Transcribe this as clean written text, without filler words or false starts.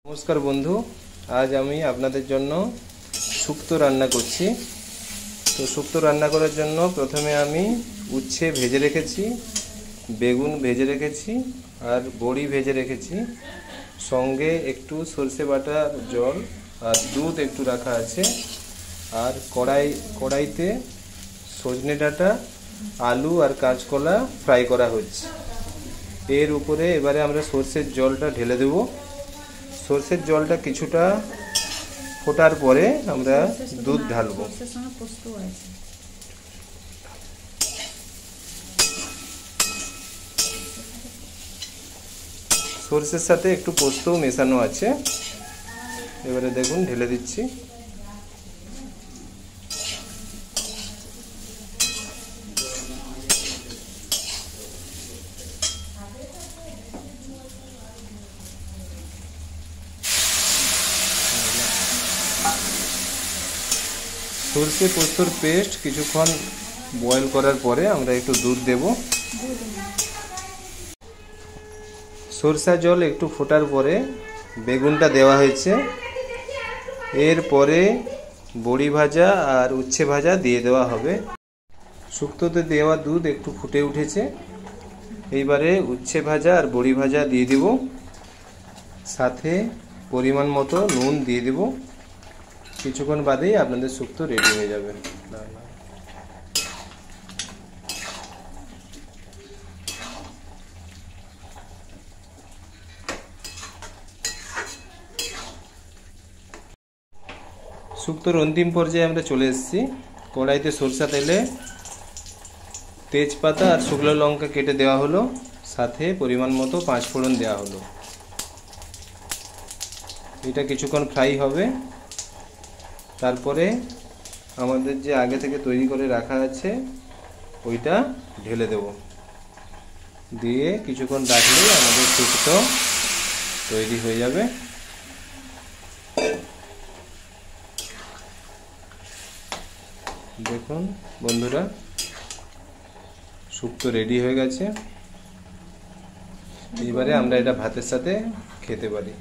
नमस्कार बंधु आज आमी आपनादेर जन्य शुक्तो रान्ना करछि। तो शुक्तो रान्ना करार जन्य प्रथमे आमी उच्छे भेजे रेखेछि, बेगुन भेजे रेखेछि और बड़ी भेजे रेखेछि, संगे एकटू सर्षे बाटा जल और दूध एकटू रखा आछे और कड़ाईते सजने डाटा आलू और काँचकला फ्राई करा हच्छे। एर उपरे एबारे आमरा सर्षेर जलटा ढेले देब। सर्षेर जलटा किछुटा फोटार परे आमरा दूध ढालबो। सर्षेर साथे एकटू पोस्तो मेशानो आछे। एबारे देखुन ढेले दिচ্ছি। सर्षे पोस्तोर पेस्ट किछुक्षण बয়েল করার পরে আমরা একটু দুধ দেব। সরষা জল একটু ফোটার পরে বেগুনটা দেওয়া হয়েছে। এরপরে বড়ি ভাজা আর উচ্ছে ভাজা দিয়ে দেওয়া হবে। শুক্তোতে দেওয়া দুধ একটু ফুটে উঠেছে। এইবারে উচ্ছে ভাজা আর বড়ি ভাজা দিয়ে দেব, সাথে পরিমাণ মতো নুন দিয়ে দেব। কিছুক্ষণ বাদেই আপনাদের শুক্তো রেডি হয়ে যাবে। শুক্তোর অন্তিম পর্যায়ে আমরা চলে এসেছি। কড়াইতে সরষা তেলে তেজপাতা আর শুকনো লঙ্কা কেটে দেওয়া হলো, সাথে পরিমাণ মতো পাঁচ ফোড়ন দেওয়া হলো। এটা কিছুক্ষণ ফ্রাই হবে। তারপরে আমাদের যে আগে থেকে তৈরি করে রাখা আছে ওইটা ঢেলে দেব। দিয়ে কিছুক্ষণ রাখলেই আমাদের শুক্তো তৈরি হয়ে যাবে। দেখুন বন্ধুরা, শুক্তো রেডি হয়ে গেছে। এবারে আমরা এটা ভাতের সাথে খেতে পারি।